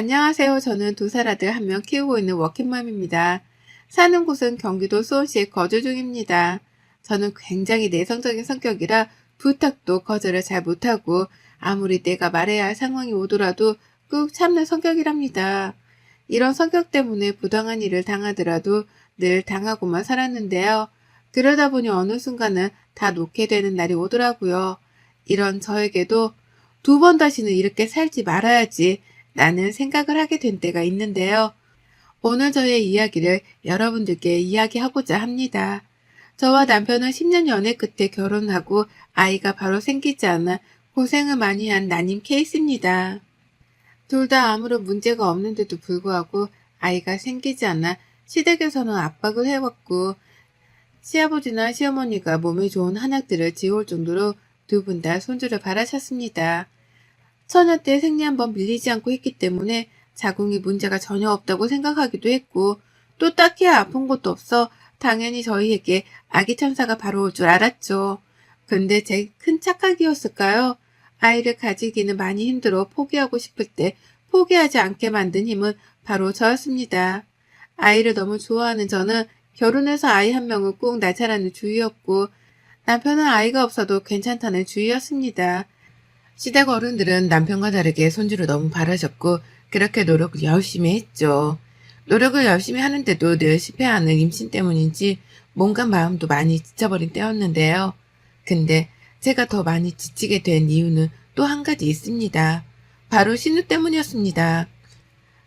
안녕하세요. 저는 두 살 아들 한 명 키우고 있는 워킹맘입니다. 사는 곳은 경기도 수원시에 거주 중입니다. 저는 굉장히 내성적인 성격이라 부탁도 거절을 잘 못하고 아무리 내가 말해야 할 상황이 오더라도 꾹 참는 성격이랍니다. 이런 성격 때문에 부당한 일을 당하더라도 늘 당하고만 살았는데요. 그러다 보니 어느 순간은 다 놓게 되는 날이 오더라고요. 이런 저에게도 두 번 다시는 이렇게 살지 말아야지 라는 생각을 하게 된 때가 있는데요. 오늘 저의 이야기를 여러분들께 이야기하고자 합니다. 저와 남편은 10년 연애 끝에 결혼하고 아이가 바로 생기지 않아 고생을 많이 한 난임 케이스입니다. 둘 다 아무런 문제가 없는데도 불구하고 아이가 생기지 않아 시댁에서는 압박을 해왔고 시아버지나 시어머니가 몸에 좋은 한약들을 지어올 정도로 두 분 다 손주를 바라셨습니다. 처녀 때 생리 한번 밀리지 않고 했기 때문에 자궁이 문제가 전혀 없다고 생각하기도 했고 또 딱히 아픈 것도 없어 당연히 저희에게 아기 천사가 바로 올 줄 알았죠. 근데 제 큰 착각이었을까요? 아이를 가지기는 많이 힘들어 포기하고 싶을 때 포기하지 않게 만든 힘은 바로 저였습니다. 아이를 너무 좋아하는 저는 결혼해서 아이 한 명을 꼭 낳자라는 주의였고 남편은 아이가 없어도 괜찮다는 주의였습니다. 시댁 어른들은 남편과 다르게 손주를 너무 바라셨고 그렇게 노력을 열심히 했죠. 노력을 열심히 하는데도 늘 실패하는 임신 때문인지 몸과 마음도 많이 지쳐버린 때였는데요. 근데 제가 더 많이 지치게 된 이유는 또 한 가지 있습니다. 바로 신우 때문이었습니다.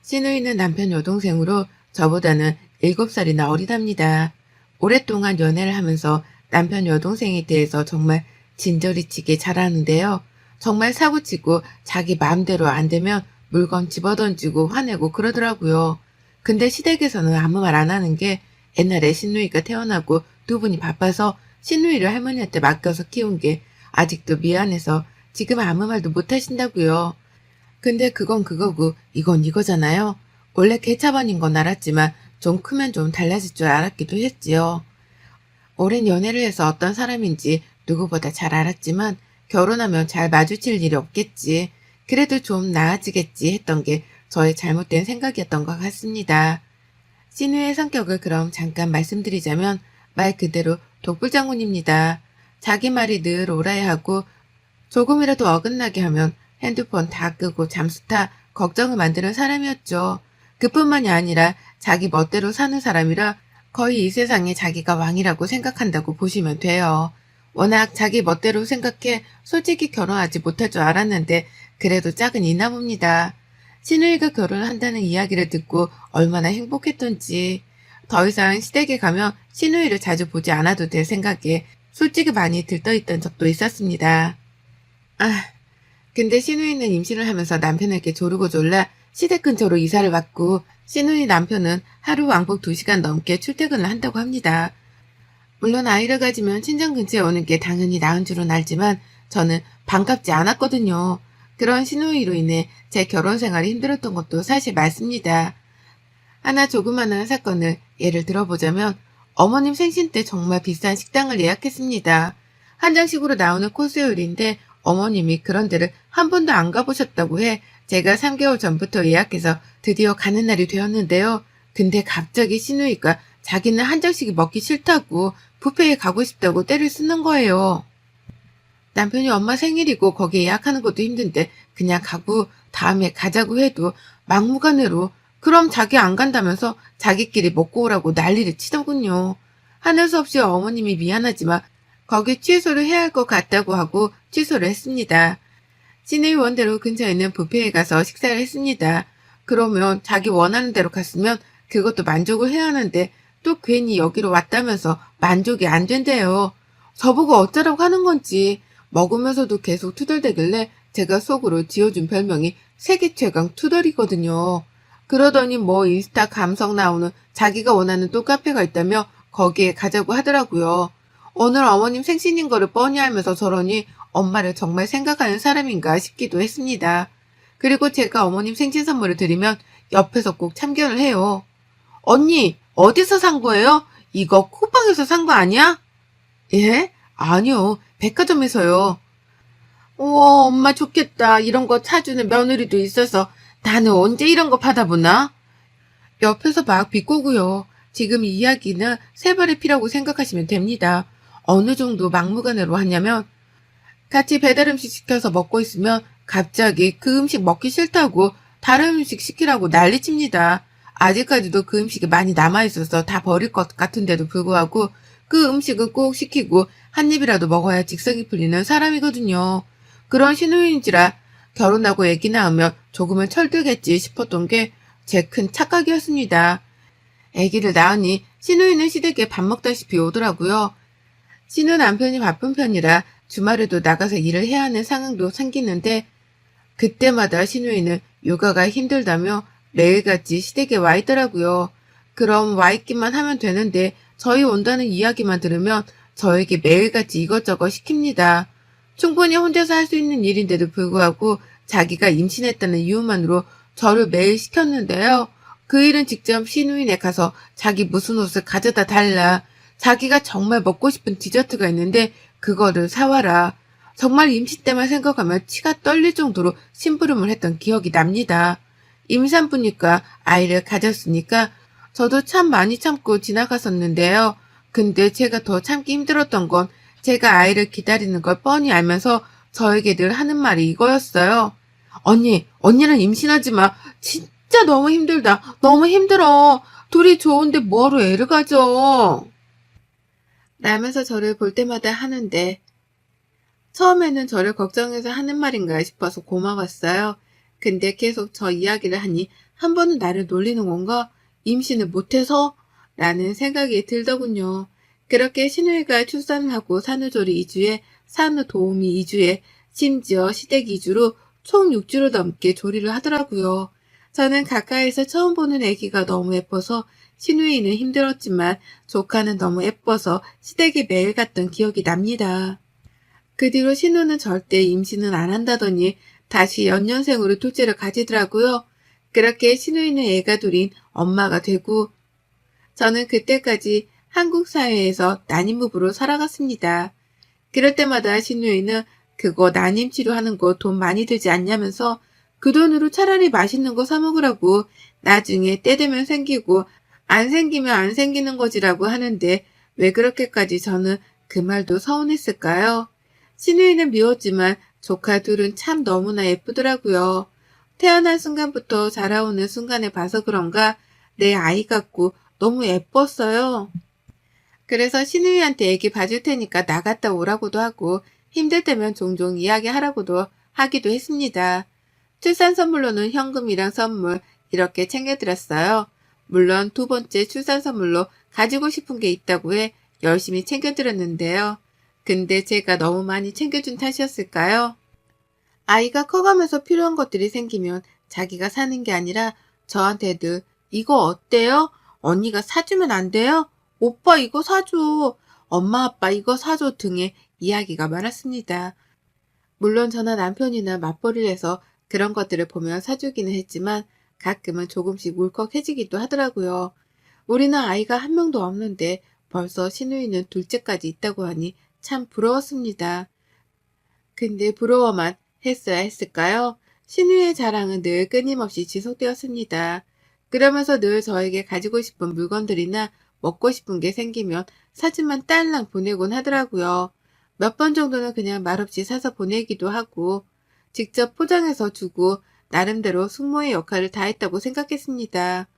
신우이는 남편 여동생으로 저보다는 7살이나 어리답니다. 오랫동안 연애를 하면서 남편 여동생에 대해서 정말 진저리치게 잘하는데요. 정말 사고치고 자기 마음대로 안 되면 물건 집어던지고 화내고 그러더라고요. 근데 시댁에서는 아무 말 안 하는 게 옛날에 신우이가 태어나고 두 분이 바빠서 신우이를 할머니한테 맡겨서 키운 게 아직도 미안해서 지금 아무 말도 못 하신다고요. 근데 그건 그거고 이건 이거잖아요. 원래 개차반인 건 알았지만 좀 크면 좀 달라질 줄 알았기도 했지요. 오랜 연애를 해서 어떤 사람인지 누구보다 잘 알았지만 결혼하면 잘 마주칠 일이 없겠지. 그래도 좀 나아지겠지 했던 게 저의 잘못된 생각이었던 것 같습니다. 신우의 성격을 그럼 잠깐 말씀드리자면 말 그대로 독불장군입니다. 자기 말이 늘 옳아야 하고 조금이라도 어긋나게 하면 핸드폰 다 끄고 잠수타 걱정을 만드는 사람이었죠. 그뿐만이 아니라 자기 멋대로 사는 사람이라 거의 이 세상에 자기가 왕이라고 생각한다고 보시면 돼요. 워낙 자기 멋대로 생각해 솔직히 결혼하지 못할 줄 알았는데 그래도 짝은 이나봅니다. 신우이가 결혼한다는 이야기를 듣고 얼마나 행복했던지 더 이상 시댁에 가면 신우이를 자주 보지 않아도 될 생각에 솔직히 많이 들떠있던 적도 있었습니다. 근데 신우이는 임신을 하면서 남편에게 조르고 졸라 시댁 근처로 이사를 왔고 신우이 남편은 하루 왕복 2시간 넘게 출퇴근을 한다고 합니다. 물론 아이를 가지면 친정 근처에 오는 게 당연히 나은 줄은 알지만 저는 반갑지 않았거든요. 그런 신우이로 인해 제 결혼 생활이 힘들었던 것도 사실 맞습니다. 하나 조그마한 사건을 예를 들어보자면 어머님 생신 때 정말 비싼 식당을 예약했습니다. 한정식으로 나오는 코스 요리인데 어머님이 그런 데를 한 번도 안 가보셨다고 해 제가 3개월 전부터 예약해서 드디어 가는 날이 되었는데요. 근데 갑자기 신우이가 자기는 한정식이 먹기 싫다고 뷔페에 가고 싶다고 떼를 쓰는 거예요. 남편이 엄마 생일이고 거기 예약하는 것도 힘든데 그냥 가고 다음에 가자고 해도 막무가내로 그럼 자기 안 간다면서 자기끼리 먹고 오라고 난리를 치더군요. 하는 수 없이 어머님이 미안하지만 거기 취소를 해야 할 것 같다고 하고 취소를 했습니다. 시내의 원대로 근처에 있는 뷔페에 가서 식사를 했습니다. 그러면 자기 원하는 대로 갔으면 그것도 만족을 해야 하는데 또 괜히 여기로 왔다면서 만족이 안 된대요. 저보고 어쩌라고 하는 건지 먹으면서도 계속 투덜대길래 제가 속으로 지어준 별명이 세계 최강 투덜이거든요. 그러더니 뭐 인스타 감성 나오는 자기가 원하는 또 카페가 있다며 거기에 가자고 하더라고요. 오늘 어머님 생신인 거를 뻔히 알면서 저러니 엄마를 정말 생각하는 사람인가 싶기도 했습니다. 그리고 제가 어머님 생신 선물을 드리면 옆에서 꼭 참견을 해요. 언니, 어디서 산 거예요? 이거 쿠팡에서 산 거 아니야? 예? 아니요, 백화점에서요. 우와, 엄마 좋겠다. 이런 거 사주는 며느리도 있어서 나는 언제 이런 거 받아보나? 옆에서 막 비꼬고요. 지금 이 이야기는 세 발의 피라고 생각하시면 됩니다. 어느 정도 막무가내로 하냐면 같이 배달 음식 시켜서 먹고 있으면 갑자기 그 음식 먹기 싫다고 다른 음식 시키라고 난리칩니다. 아직까지도 그 음식이 많이 남아있어서 다 버릴 것 같은데도 불구하고 그 음식은 꼭 시키고 한 입이라도 먹어야 직성이 풀리는 사람이거든요. 그런 신우인지라 결혼하고 애기 낳으면 조금은 철들겠지 싶었던 게 제 큰 착각이었습니다. 애기를 낳으니 신우이는 시댁에 밥 먹다시피 오더라고요. 신우 남편이 바쁜 편이라 주말에도 나가서 일을 해야 하는 상황도 생기는데 그때마다 신우이는 육아가 힘들다며 매일같이 시댁에 와 있더라고요. 그럼 와 있기만 하면 되는데 저희 온다는 이야기만 들으면 저에게 매일같이 이것저것 시킵니다. 충분히 혼자서 할 수 있는 일인데도 불구하고 자기가 임신했다는 이유만으로 저를 매일 시켰는데요. 그 일은 직접 신우인에 가서 자기 무슨 옷을 가져다 달라. 자기가 정말 먹고 싶은 디저트가 있는데 그거를 사와라. 정말 임신 때만 생각하면 치가 떨릴 정도로 심부름을 했던 기억이 납니다. 임산부니까 아이를 가졌으니까 저도 참 많이 참고 지나갔었는데요. 근데 제가 더 참기 힘들었던 건 제가 아이를 기다리는 걸 뻔히 알면서 저에게 늘 하는 말이 이거였어요. 언니는 임신하지 마. 진짜 너무 힘들다. 너무 힘들어. 둘이 좋은데 뭐하러 애를 가져. 라면서 저를 볼 때마다 하는데 처음에는 저를 걱정해서 하는 말인가 싶어서 고마웠어요. 근데 계속 저 이야기를 하니 한 번은 나를 놀리는 건가? 임신을 못해서? 라는 생각이 들더군요. 그렇게 신우이가 출산을 하고 산후조리 2주에 산후도우미 2주에 심지어 시댁 2주로 총 6주로 넘게 조리를 하더라고요. 저는 가까이서 처음 보는 아기가 너무 예뻐서 신우이는 힘들었지만 조카는 너무 예뻐서 시댁에 매일 갔던 기억이 납니다. 그 뒤로 신우는 절대 임신은 안 한다더니 다시 연년생으로 둘째를 가지더라고요. 그렇게 신우이는 애가 둘인 엄마가 되고 저는 그때까지 한국 사회에서 난임부부로 살아갔습니다. 그럴 때마다 신우이는 그거 난임 치료하는 거 돈 많이 들지 않냐면서 그 돈으로 차라리 맛있는 거 사 먹으라고 나중에 때 되면 생기고 안 생기면 안 생기는 거지라고 하는데 왜 그렇게까지 저는 그 말도 서운했을까요? 신우이는 미웠지만 조카 둘은 참 너무나 예쁘더라고요. 태어난 순간부터 자라오는 순간에 봐서 그런가 내 아이 같고 너무 예뻤어요. 그래서 신우이한테 애기 봐줄 테니까 나갔다 오라고도 하고 힘들 때면 종종 이야기하라고도 하기도 했습니다. 출산 선물로는 현금이랑 선물 이렇게 챙겨드렸어요. 물론 두 번째 출산 선물로 가지고 싶은 게 있다고 해 열심히 챙겨드렸는데요. 근데 제가 너무 많이 챙겨준 탓이었을까요? 아이가 커가면서 필요한 것들이 생기면 자기가 사는 게 아니라 저한테도 이거 어때요? 언니가 사주면 안 돼요? 오빠 이거 사줘. 엄마 아빠 이거 사줘 등의 이야기가 많았습니다. 물론 저나 남편이나 맞벌이를 해서 그런 것들을 보면 사주기는 했지만 가끔은 조금씩 울컥해지기도 하더라고요. 우리는 아이가 한 명도 없는데 벌써 신우이는 둘째까지 있다고 하니 참 부러웠습니다. 근데 부러워만 했어야 했을까요? 신우의 자랑은 늘 끊임없이 지속되었습니다. 그러면서 늘 저에게 가지고 싶은 물건들이나 먹고 싶은 게 생기면 사진만 딸랑 보내곤 하더라고요. 몇 번 정도는 그냥 말없이 사서 보내기도 하고 직접 포장해서 주고 나름대로 숙모의 역할을 다했다고 생각했습니다.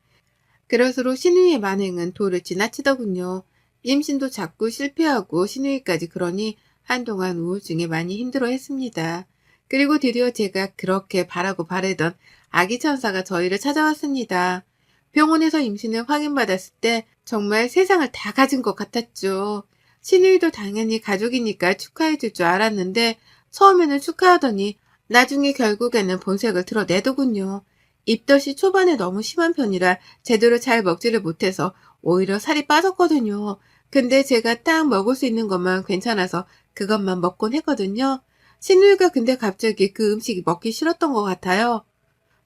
그럴수록 신우이의 만행은 도를 지나치더군요. 임신도 자꾸 실패하고 신우이까지 그러니 한동안 우울증에 많이 힘들어했습니다. 그리고 드디어 제가 그렇게 바라고 바래던 아기 천사가 저희를 찾아왔습니다. 병원에서 임신을 확인받았을 때 정말 세상을 다 가진 것 같았죠. 신우이도 당연히 가족이니까 축하해줄 줄 알았는데 처음에는 축하하더니 나중에 결국에는 본색을 드러내더군요. 입덧이 초반에 너무 심한 편이라 제대로 잘 먹지를 못해서 오히려 살이 빠졌거든요. 근데 제가 딱 먹을 수 있는 것만 괜찮아서 그것만 먹곤 했거든요. 신우이가 근데 갑자기 그 음식이 먹기 싫었던 것 같아요.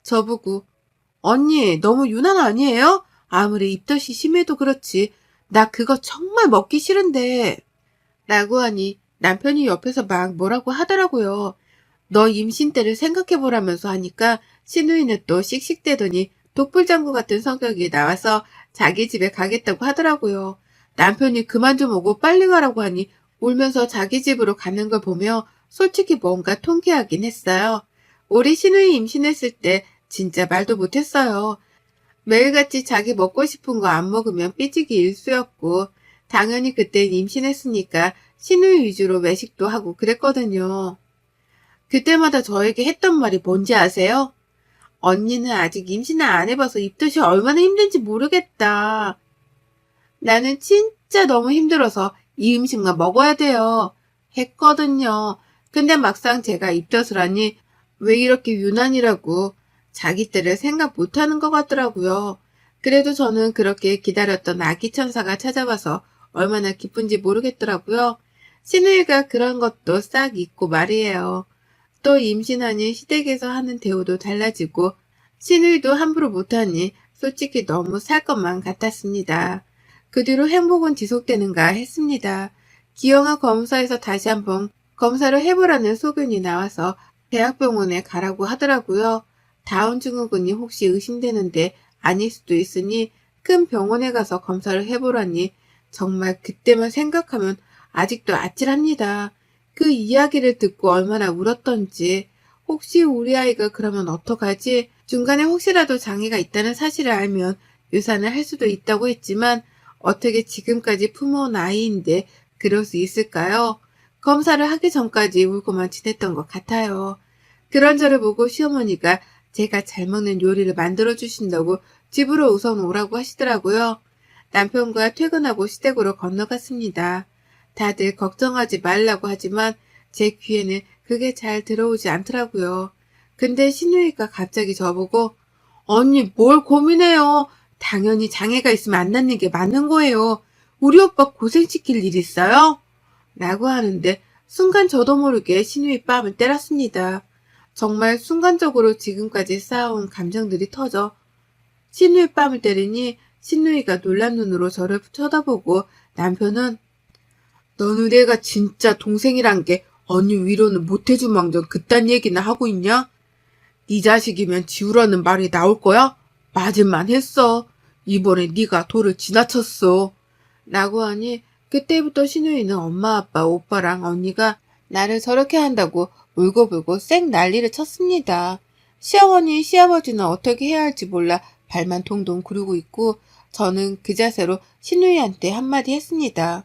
저보고 언니 너무 유난 아니에요? 아무리 입덧이 심해도 그렇지. 나 그거 정말 먹기 싫은데. 라고 하니 남편이 옆에서 막 뭐라고 하더라고요. 너 임신 때를 생각해보라면서 하니까 신우이는 또 씩씩대더니 독불장구 같은 성격이 나와서 자기 집에 가겠다고 하더라고요. 남편이 그만 좀 오고 빨리 가라고 하니 울면서 자기 집으로 가는 걸 보며 솔직히 뭔가 통쾌하긴 했어요. 우리 신우이 임신했을 때 진짜 말도 못했어요. 매일같이 자기 먹고 싶은 거 안 먹으면 삐지기 일쑤였고, 당연히 그땐 임신했으니까 신우이 위주로 외식도 하고 그랬거든요. 그때마다 저에게 했던 말이 뭔지 아세요? 언니는 아직 임신을 안 해봐서 입덧이 얼마나 힘든지 모르겠다. 나는 진짜 너무 힘들어서 이 음식만 먹어야 돼요. 했거든요. 근데 막상 제가 입덧을 하니 왜 이렇게 유난이라고 자기 때를 생각 못하는 것 같더라고요. 그래도 저는 그렇게 기다렸던 아기 천사가 찾아와서 얼마나 기쁜지 모르겠더라고요. 신우이가 그런 것도 싹 잊고 말이에요. 또 임신하니 시댁에서 하는 대우도 달라지고 신우이도 함부로 못하니 솔직히 너무 살 것만 같았습니다. 그 뒤로 행복은 지속되는가 했습니다. 기형아 검사에서 다시 한번 검사를 해보라는 소견이 나와서 대학병원에 가라고 하더라고요. 다운증후군이 혹시 의심되는데 아닐 수도 있으니 큰 병원에 가서 검사를 해보라니 정말 그때만 생각하면 아직도 아찔합니다. 그 이야기를 듣고 얼마나 울었던지, 혹시 우리 아이가 그러면 어떡하지? 중간에 혹시라도 장애가 있다는 사실을 알면 유산을 할 수도 있다고 했지만 어떻게 지금까지 품어온 아이인데 그럴 수 있을까요? 검사를 하기 전까지 울고만 지냈던 것 같아요. 그런 저를 보고 시어머니가 제가 잘 먹는 요리를 만들어 주신다고 집으로 우선 오라고 하시더라고요. 남편과 퇴근하고 시댁으로 건너갔습니다. 다들 걱정하지 말라고 하지만 제 귀에는 그게 잘 들어오지 않더라고요. 근데 신우이가 갑자기 저보고 언니 뭘 고민해요. 당연히 장애가 있으면 안 낫는 게 맞는 거예요. 우리 오빠 고생시킬 일 있어요? 라고 하는데 순간 저도 모르게 신우이 뺨을 때렸습니다. 정말 순간적으로 지금까지 쌓아온 감정들이 터져 신우이 뺨을 때리니 신우이가 놀란 눈으로 저를 쳐다보고 남편은 너는 내가 진짜 동생이란 게 언니 위로는 못해준 망정 그딴 얘기나 하고 있냐? 네 자식이면 지우라는 말이 나올 거야? 맞을만 했어. 이번에 네가 도를 지나쳤어. 라고 하니 그때부터 신우이는 엄마, 아빠, 오빠랑 언니가 나를 저렇게 한다고 울고불고 쌩 난리를 쳤습니다. 시어머니, 시아버지는 어떻게 해야 할지 몰라 발만 동동 구르고 있고 저는 그 자세로 신우이한테 한마디 했습니다.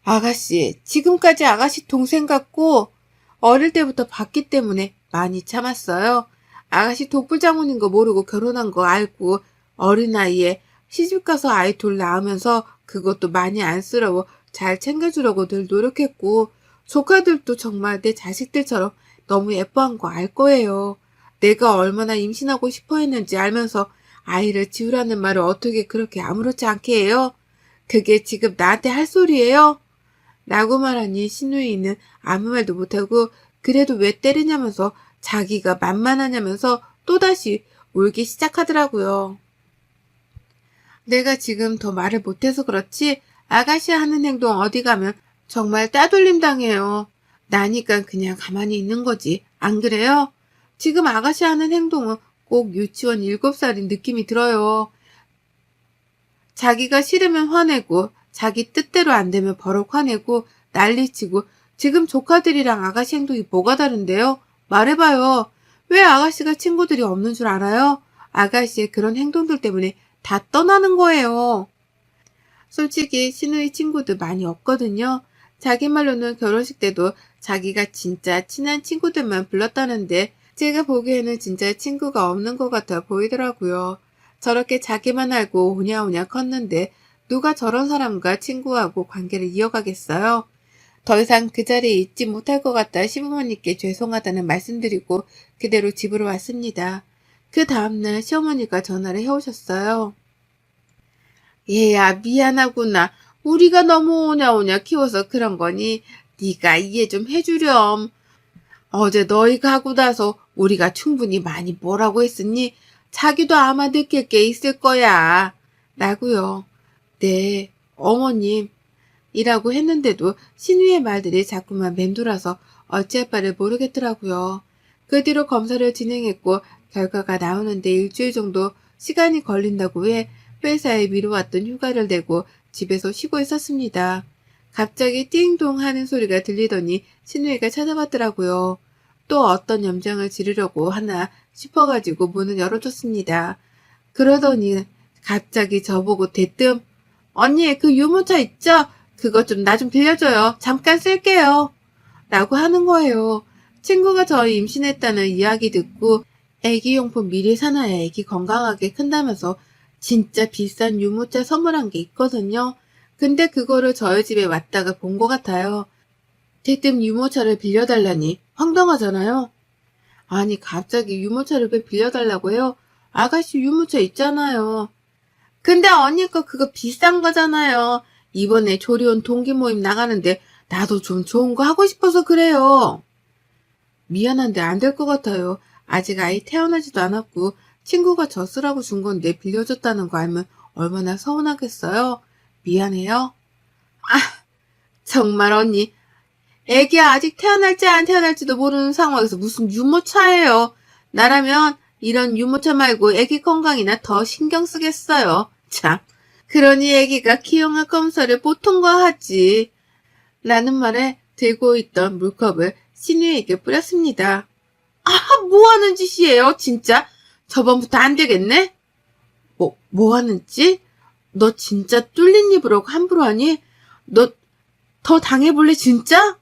아가씨, 지금까지 아가씨 동생 같고 어릴 때부터 봤기 때문에 많이 참았어요. 아가씨 독불장군인 거 모르고 결혼한 거 알고 어린아이에 시집가서 아이 둘 낳으면서 그것도 많이 안쓰러워 잘 챙겨주려고 늘 노력했고 조카들도 정말 내 자식들처럼 너무 예뻐한 거 알 거예요. 내가 얼마나 임신하고 싶어 했는지 알면서 아이를 지우라는 말을 어떻게 그렇게 아무렇지 않게 해요? 그게 지금 나한테 할 소리예요? 라고 말하니 신우이는 아무 말도 못하고 그래도 왜 때리냐면서 자기가 만만하냐면서 또다시 울기 시작하더라고요. 내가 지금 더 말을 못해서 그렇지 아가씨 하는 행동 어디 가면 정말 따돌림 당해요. 나니까 그냥 가만히 있는 거지. 안 그래요? 지금 아가씨 하는 행동은 꼭 유치원 7살인 느낌이 들어요. 자기가 싫으면 화내고 자기 뜻대로 안 되면 버럭 화내고 난리치고 지금 조카들이랑 아가씨 행동이 뭐가 다른데요? 말해봐요. 왜 아가씨가 친구들이 없는 줄 알아요? 아가씨의 그런 행동들 때문에 다 떠나는 거예요. 솔직히 신우이 친구들 많이 없거든요. 자기 말로는 결혼식 때도 자기가 진짜 친한 친구들만 불렀다는데 제가 보기에는 진짜 친구가 없는 것 같아 보이더라고요. 저렇게 자기만 알고 오냐오냐 컸는데 누가 저런 사람과 친구하고 관계를 이어가겠어요? 더 이상 그 자리에 있지 못할 것 같다 시부모님께 죄송하다는 말씀드리고 그대로 집으로 왔습니다. 그 다음날 시어머니가 전화를 해오셨어요. 얘야 미안하구나. 우리가 너무 오냐오냐 키워서 그런 거니 네가 이해 좀 해주렴. 어제 너희가 하고 나서 우리가 충분히 많이 뭐라고 했으니 자기도 아마 느낄 게 있을 거야. 라고요. 네, 어머님. 이라고 했는데도 신우의 말들이 자꾸만 맴돌아서 어찌할 바를 모르겠더라고요. 그 뒤로 검사를 진행했고 결과가 나오는데 일주일 정도 시간이 걸린다고 해 회사에 미뤄왔던 휴가를 내고 집에서 쉬고 있었습니다. 갑자기 띵동 하는 소리가 들리더니 신우이가 찾아왔더라고요. 또 어떤 염장을 지르려고 하나 싶어가지고 문을 열어줬습니다. 그러더니 갑자기 저보고 대뜸 언니 그 유모차 있죠? 그거 좀 나 좀 빌려줘요. 잠깐 쓸게요. 라고 하는 거예요. 친구가 저희 임신했다는 이야기 듣고 애기용품 미리 사놔야 애기 건강하게 큰다면서 진짜 비싼 유모차 선물한 게 있거든요. 근데 그거를 저희 집에 왔다가 본 것 같아요. 대뜸 유모차를 빌려달라니 황당하잖아요. 아니 갑자기 유모차를 왜 빌려달라고 해요? 아가씨 유모차 있잖아요. 근데 언니 거 그거 비싼 거잖아요. 이번에 조리원 동기 모임 나가는데 나도 좀 좋은 거 하고 싶어서 그래요. 미안한데 안 될 것 같아요. 아직 아이 태어나지도 않았고 친구가 저 쓰라고 준 건데 빌려줬다는 거 알면 얼마나 서운하겠어요. 미안해요. 정말 언니. 애기야 아직 태어날지 안 태어날지도 모르는 상황에서 무슨 유모차예요. 나라면 이런 유모차 말고 애기 건강이나 더 신경 쓰겠어요. 참. 그러니 애기가 기형아 검사를 보통과 하지. 라는 말에 들고 있던 물컵을 신우에게 뿌렸습니다. 뭐 하는 짓이에요, 진짜? 저번부터 안 되겠네? 뭐 하는 짓? 너 진짜 뚫린 입으로 함부로 하니? 너 더 당해볼래, 진짜?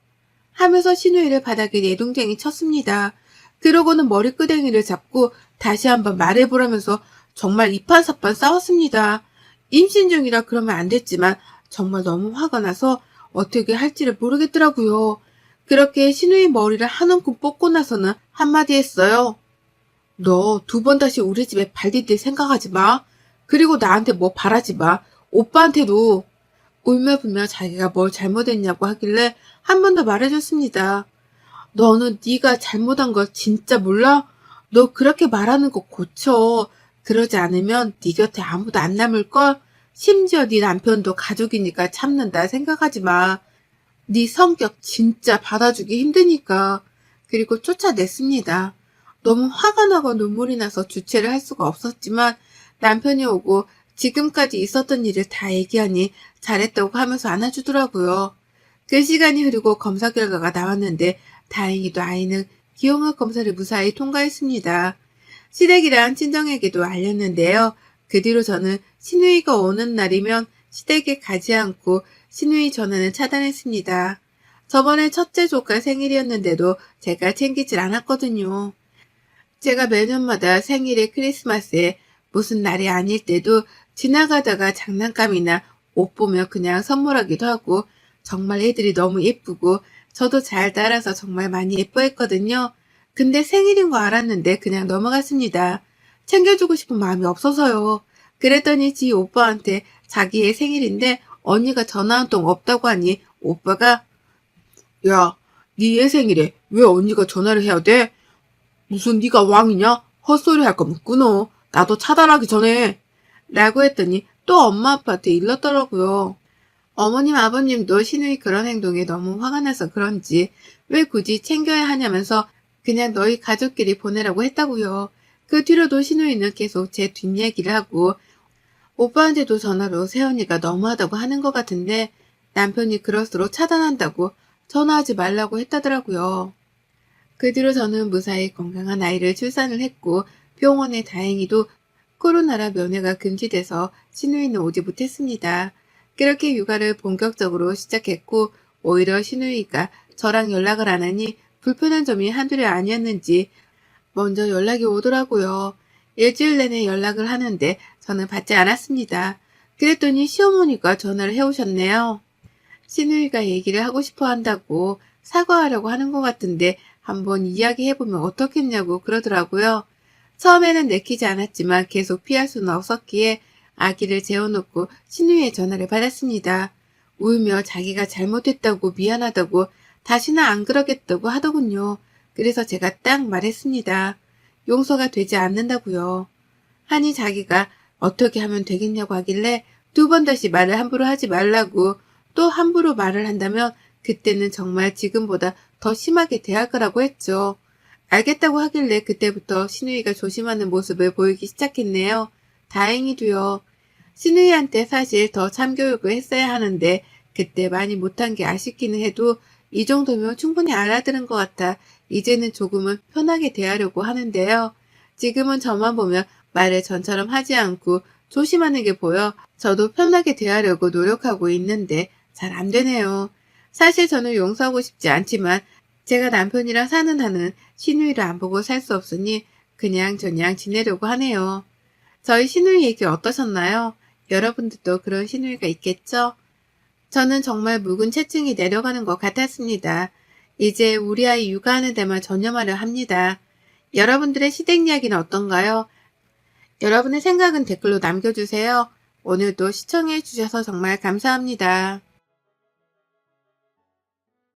하면서 신우이를 바닥에 내동댕이 쳤습니다. 그러고는 머리끄댕이를 잡고 다시 한번 말해보라면서 정말 이판사판 싸웠습니다. 임신 중이라 그러면 안 됐지만 정말 너무 화가 나서 어떻게 할지를 모르겠더라고요. 그렇게 신우이 머리를 한 움큼 뽑고 나서는 한마디 했어요. 너 2번 다시 우리 집에 발 디딜 생각하지 마. 그리고 나한테 뭐 바라지 마. 오빠한테도. 울며불며 자기가 뭘 잘못했냐고 하길래 한 번 더 말해줬습니다. 너는 네가 잘못한 걸 진짜 몰라? 너 그렇게 말하는 거 고쳐. 그러지 않으면 네 곁에 아무도 안 남을걸? 심지어 네 남편도 가족이니까 참는다 생각하지 마. 네 성격 진짜 받아주기 힘드니까. 그리고 쫓아냈습니다. 너무 화가 나고 눈물이 나서 주체를 할 수가 없었지만 남편이 오고 지금까지 있었던 일을 다 얘기하니 잘했다고 하면서 안아주더라고요. 그 시간이 흐르고 검사 결과가 나왔는데 다행히도 아이는 기형아 검사를 무사히 통과했습니다. 시댁이랑 친정에게도 알렸는데요. 그 뒤로 저는 신우이가 오는 날이면 시댁에 가지 않고 신우이 전화는 차단했습니다. 저번에 첫째 조카 생일이었는데도 제가 챙기질 않았거든요. 제가 매년마다 생일에 크리스마스에 무슨 날이 아닐 때도 지나가다가 장난감이나 옷 보며 그냥 선물하기도 하고 정말 애들이 너무 예쁘고 저도 잘 따라서 정말 많이 예뻐했거든요. 근데 생일인 거 알았는데 그냥 넘어갔습니다. 챙겨주고 싶은 마음이 없어서요. 그랬더니 지 오빠한테 자기의 생일인데 언니가 전화 한 통 없다고 하니 오빠가 야, 네 애 생일에 왜 언니가 전화를 해야 돼? 무슨 네가 왕이냐? 헛소리 할 거면 끊어. 나도 차단하기 전에. 라고 했더니 또 엄마 아빠한테 일렀더라고요. 어머님 아버님도 신우이 그런 행동에 너무 화가 나서 그런지 왜 굳이 챙겨야 하냐면서 그냥 너희 가족끼리 보내라고 했다고요. 그 뒤로도 신우이는 계속 제 뒷얘기를 하고 오빠한테도 전화로 새언니가 너무하다고 하는 것 같은데 남편이 그럴수록 차단한다고 전화하지 말라고 했다더라고요. 그 뒤로 저는 무사히 건강한 아이를 출산을 했고 병원에 다행히도 코로나라 면회가 금지돼서 신우이는 오지 못했습니다. 그렇게 육아를 본격적으로 시작했고 오히려 신우이가 저랑 연락을 안 하니 불편한 점이 한둘이 아니었는지 먼저 연락이 오더라고요. 일주일 내내 연락을 하는데 저는 받지 않았습니다. 그랬더니 시어머니가 전화를 해오셨네요. 신우이가 얘기를 하고 싶어 한다고 사과하려고 하는 것 같은데 한번 이야기해보면 어떻겠냐고 그러더라고요. 처음에는 내키지 않았지만 계속 피할 수는 없었기에 아기를 재워놓고 신우이의 전화를 받았습니다. 울며 자기가 잘못했다고 미안하다고 다시는 안 그러겠다고 하더군요. 그래서 제가 딱 말했습니다. 용서가 되지 않는다고요. 하니 자기가 어떻게 하면 되겠냐고 하길래 2번 다시 말을 함부로 하지 말라고 또 함부로 말을 한다면 그때는 정말 지금보다 더 심하게 대할 거라고 했죠. 알겠다고 하길래 그때부터 신우이가 조심하는 모습을 보이기 시작했네요. 다행히도요. 신우이한테 사실 더 참교육을 했어야 하는데 그때 많이 못한 게 아쉽기는 해도 이 정도면 충분히 알아들은 것 같아 이제는 조금은 편하게 대하려고 하는데요. 지금은 저만 보면 말을 전처럼 하지 않고 조심하는 게 보여 저도 편하게 대하려고 노력하고 있는데 잘 안 되네요. 사실 저는 용서하고 싶지 않지만 제가 남편이랑 사는 한은 신우이를 안 보고 살 수 없으니 그냥 저냥 지내려고 하네요. 저희 신우이 얘기 어떠셨나요? 여러분들도 그런 신우이가 있겠죠? 저는 정말 묵은 체증이 내려가는 것 같았습니다. 이제 우리 아이 육아하는 데만 전념하려 합니다. 여러분들의 시댁 이야기는 어떤가요? 여러분의 생각은 댓글로 남겨주세요. 오늘도 시청해 주셔서 정말 감사합니다.